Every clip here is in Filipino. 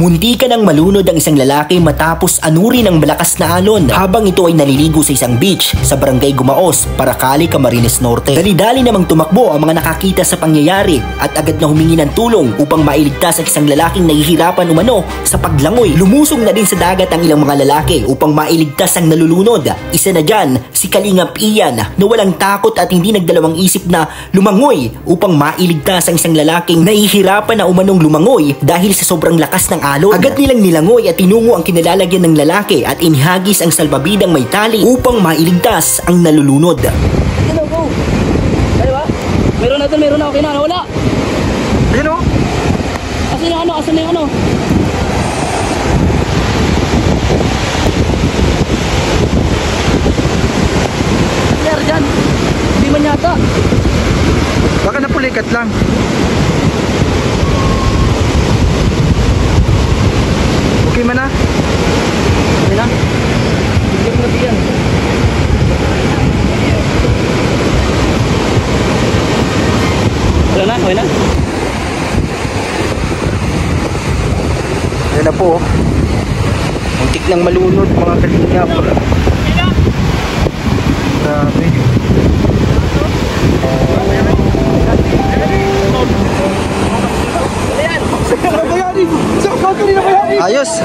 Munti ka nang malunod ang isang lalaki matapos anurin ng malakas na alon habang ito ay naliligo sa isang beach sa barangay Gumaos, Paracali, Camarines Norte. Dali-dali namang tumakbo ang mga nakakita sa pangyayari at agad na humingi ng tulong upang mailigtas ang isang lalaking nahihirapan umano sa paglangoy. Lumusong na din sa dagat ang ilang mga lalaki upang mailigtas ang nalulunod. Isa na dyan si Kalingap Ian na walang takot at hindi nagdalawang isip na lumangoy upang mailigtas ang isang lalaking nahihirapan na umanong lumangoy dahil sa sobrang lakas ng alon. Agad nilang nilangoy at tinungo ang kinalalagyan ng lalaki at inihagis ang salbabidang may tali upang mailigtas ang nalulunod. Hello, go! Kaya ba? Meron na, okay na, wala! Ayun o! Asan na yung ano? Clear dyan! Hindi man yata! Baka napulikat lang. Okay man na? Okay na? Bigyan mo na diyan. Wala na? Okay na? Ayan na po. Muntik lang malunod mga kalingap. Grabe. Ayos.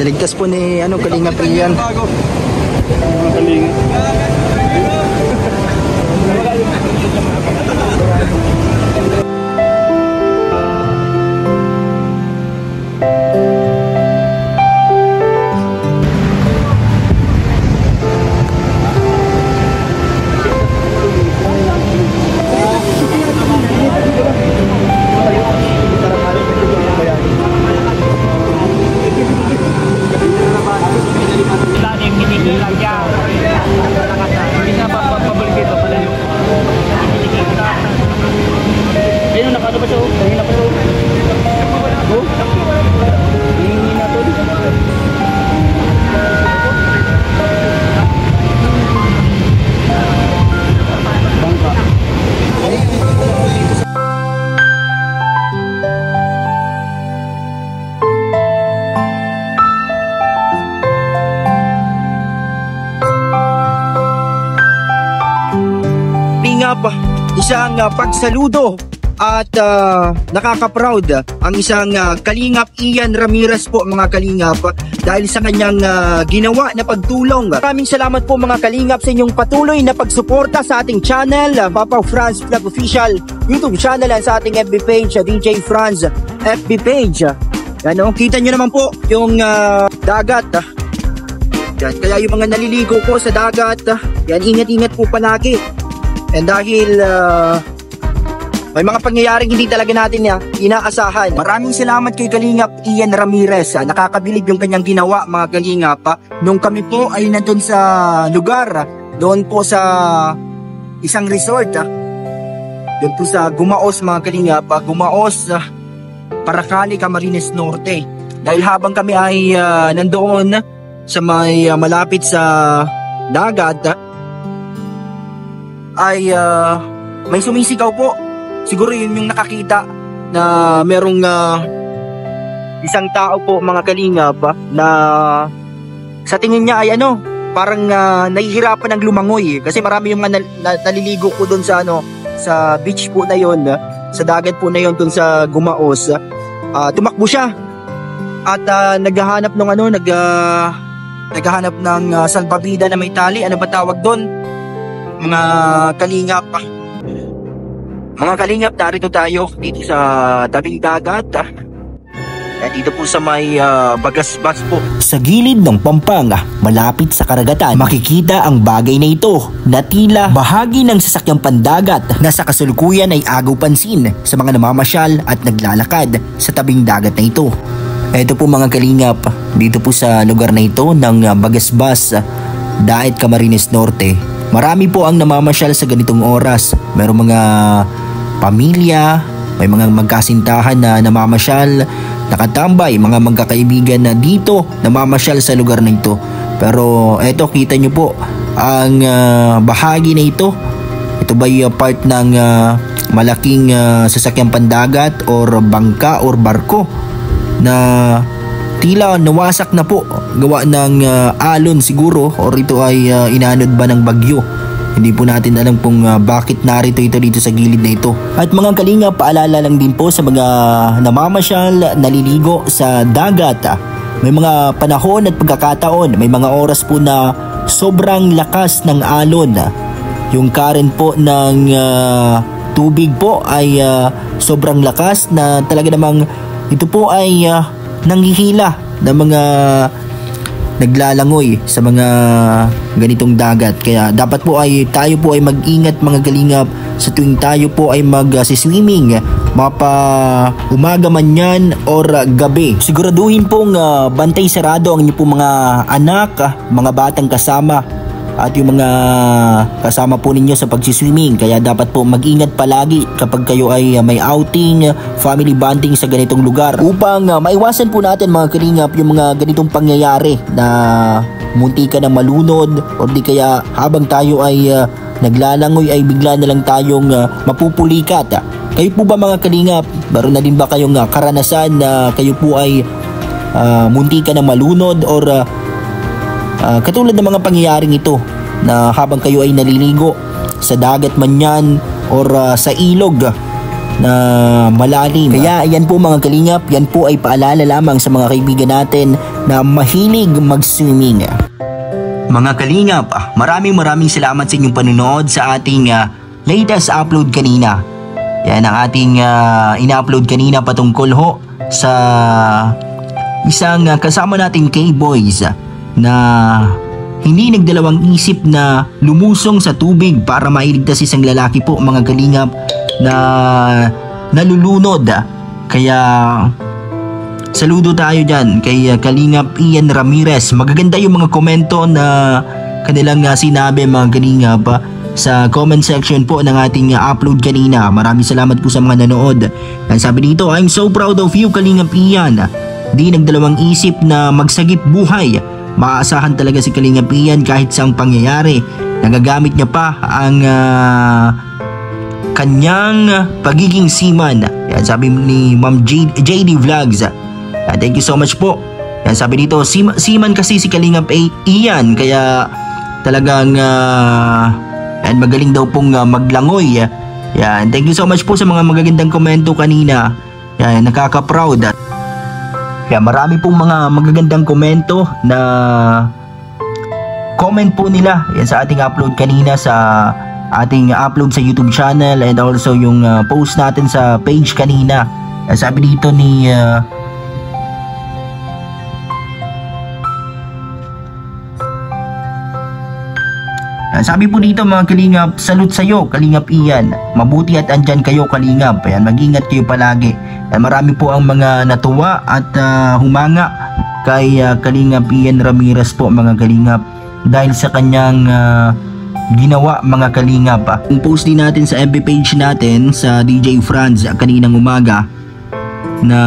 Naligtas po ni Kalingap Ian. Isang pagsaludo at nakaka-proud ang isang Kalingap Ian Ramirez po mga Kalingap dahil sa kanyang ginawa na pagtulong. Maraming salamat po mga Kalingap sa inyong patuloy na pagsuporta sa ating channel, Papa Franz Vlog Official YouTube channel at sa ating FB page, DJ Franz FB page. Yan, kita nyo naman po yung dagat. Yan, kaya yung mga naliligo po sa dagat, yan, ingat-ingat po palagi. And dahil may mga pangyayaring hindi talaga natin inaasahan. Maraming salamat kay Kalingap Ian Ramirez. Nakakabilib yung kanyang ginawa mga Kalingap. Nung kami po ay nandun sa lugar, doon po sa isang resort. Doon po sa Gumaos mga Kalingap. Gumaos, Paracali, Camarines Norte. Dahil habang kami ay nandoon sa may malapit sa dagat, ay may sumisigaw po. Siguro yun yung nakakita na merong isang tao po mga Kalingap na sa tingin niya ay parang nahihirapan ng lumangoy kasi marami yung naliligo po doon sa sa beach po na yon, sa dagat po na yon doon sa Gumaos. Tumakbo siya at naghahanap ng naghahanap ng salbabida na may tali. Ano ba tawag doon? Mga Kalingap, narito tayo dito sa tabing dagat. Dito po sa may Bagasbas po. Sa gilid ng Pampang, malapit sa karagatan, makikita ang bagay na ito na tila bahagi ng sasakyang pandagat na sa kasalukuyan ay agaw pansin sa mga namamasyal at naglalakad sa tabing dagat na ito. Ito po mga Kalingap, dito po sa lugar na ito ng Bagasbas, Daet, Camarines Norte. Marami po ang namamasyal sa ganitong oras. Merong mga pamilya, may mga magkasintahan na namamasyal, nakatambay, mga magkakaibigan na dito namamasyal sa lugar na ito. Pero eto, kita nyo po, ang bahagi na ito? Ito ba yung part ng malaking sasakyang pandagat or bangka or barko na tila nawasak na po gawa ng alon siguro, or ito ay inanod ba ng bagyo? Hindi po natin alam kung bakit narito ito dito sa gilid na ito. At mga kalinga, paalala lang din po sa mga namamasyal, naliligo sa dagat. May mga panahon at pagkakataon, may mga oras po na sobrang lakas ng alon. Yung current po ng tubig po ay sobrang lakas na talaga namang ito po ay nanghihila ng mga naglalangoy sa mga ganitong dagat. Kaya dapat po ay tayo po ay mag-ingat mga kalingap sa tuwing tayo po ay mag-swimming, mapa umaga man yan or gabi. Siguraduhin pong bantay sarado ang inyong pong mga anak, mga batang kasama at yung mga kasama po ninyo sa pagsiswimming. Kaya dapat po mag-ingat palagi kapag kayo ay may outing, family bonding sa ganitong lugar, upang maiwasan po natin mga kalingap yung mga ganitong pangyayari na munti ka na malunod, o di kaya habang tayo ay naglalangoy ay bigla na lang tayong mapupulikat. Kayo po ba mga kalingap, meron na din ba kayong karanasan na kayo po ay munti ka na malunod, or katulad ng mga pangyayaring ito na habang kayo ay naliligo sa dagat man yan or sa ilog na malalim? Kaya yan po mga kalingap, yan po ay paalala lamang sa mga kaibigan natin na mahilig mag-swimming. Mga kalingap, maraming salamat sa inyong panunood sa ating latest upload kanina. Yan ang ating ina-upload kanina patungkol ho sa isang kasama nating K-Boys na hindi nagdalawang isip na lumusong sa tubig para mailigtas isang lalaki po mga kalingap na nalulunod. Kaya saludo tayo dyan kay Kalingap Ian Ramirez. Magaganda yung mga komento na kanilang sinabi mga kalingap sa comment section po ng ating upload kanina. Maraming salamat po sa mga nanood. Ang sabi dito, I'm so proud of you Kalingap Ian. Di nagdalawang isip na magsagip buhay. Maaasahan talaga si Kalingap Ian kahit saang pangyayari. Nagagamit niya pa ang kanyang pagiging seaman. Yan sabi ni Ma'am JD Vlogs. Thank you so much po. Yan sabi dito, seaman kasi si Kalingap Ian, kaya talagang yan, magaling daw pong maglangoy. Yan, thank you so much po sa mga magagandang komento kanina. Yan, nakaka-proud. Kaya marami pong mga magagandang komento na comment po nila yan sa ating upload kanina, sa ating upload sa YouTube channel, and also yung post natin sa page kanina. Sabi dito ni sabi po dito mga kalingap, salute sa'yo Kalingap Ian, mabuti at andyan kayo Kalingap. Ayan, mag-ingat kayo palagi. Ayan, marami po ang mga natuwa at humanga kay Kalingap Ian Ramirez po mga kalingap dahil sa kanyang ginawa mga kalingap. Ang post din natin sa FB page natin sa DJ Franz kaninang umaga na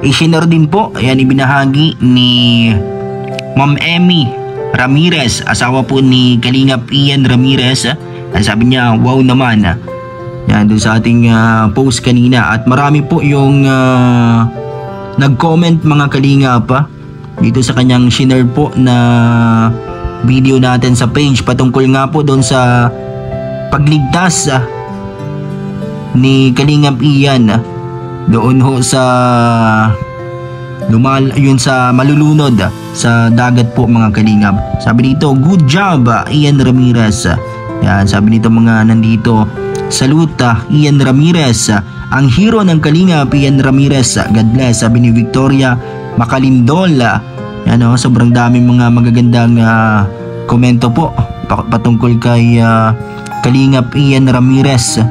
i-share din po, ayan, ibinahagi ni Ma'am Emmy Ramirez, asawa po ni Kalingap Ian Ramirez. Sabi niya, wow naman. Yan, doon sa ating post kanina. At marami po yung nag-comment mga kalingap dito sa kanyang shinare po na video natin sa page patungkol nga po doon sa pagligtas ni Kalingap Ian doon ho sa yun sa malulunod sa dagat po mga kalingap. Sabi dito, good job Ian Ramirez. Yan, sabi dito mga nandito, salute Ian Ramirez, ang hero ng Kalingap Ian Ramirez, God bless. Sabi ni Victoria Makalindol. Yan, sobrang daming mga magagandang komento po patungkol kay Kalingap Ian Ramirez.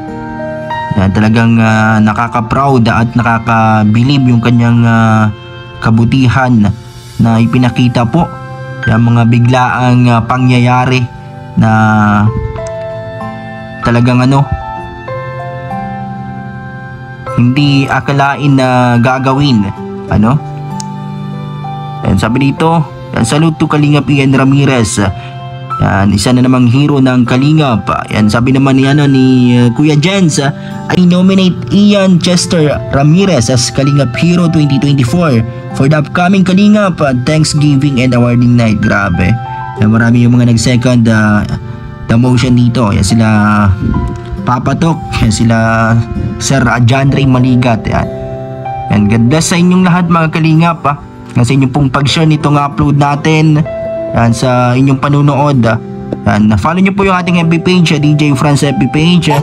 Yan, talagang nakaka-proud at nakaka-believe yung kanyang kabutihan na ipinakita po, yung mga biglaang pangyayari na talagang hindi akalain na gagawin. And sabi dito, Yan, salute to Kalingap Ian Ramirez. Yan, isa na namang hero ng Kalingap. Yan, sabi naman ni Kuya Jens, I nominate Ian Chester Ramirez as Kalingap Hero 2024 for the upcoming Kalingap Thanksgiving and Awarding Night. Grabe. Yan, marami yung mga nag-second the motion dito. Yan, sila Papatok, yan, sila Sir John Ray Maligat. Yan. Yan, God bless sa inyong lahat mga Kalingap. Kasi inyong pong pag-share nitong upload natin. Yan, sa inyong panunood. Yan, follow nyo po yung ating FB page, DJ Franz FB page.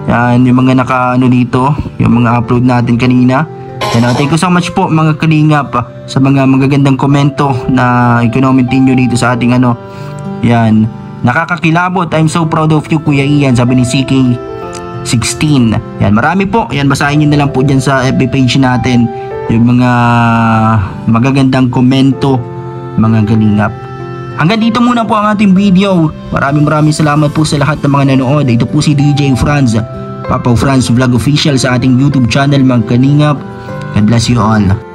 Yan, yung mga dito, yung mga upload natin kanina. Yan, thank you so much po mga Kalingap sa mga magagandang komento na i-commentin nyo dito sa ating yan, nakakakilabot. I'm so proud of you Kuya Ian, sabi ni CK16. Yan, marami po. Yan, basahin nyo na lang po dyan sa FB page natin yung mga magagandang komento mga Kalingap. Hanggang dito muna po ang ating video. Maraming salamat po sa lahat ng mga nanood. Ito po si DJ Franz, Papa Franz Vlog Official sa ating YouTube channel mga Kalingap. God bless you all.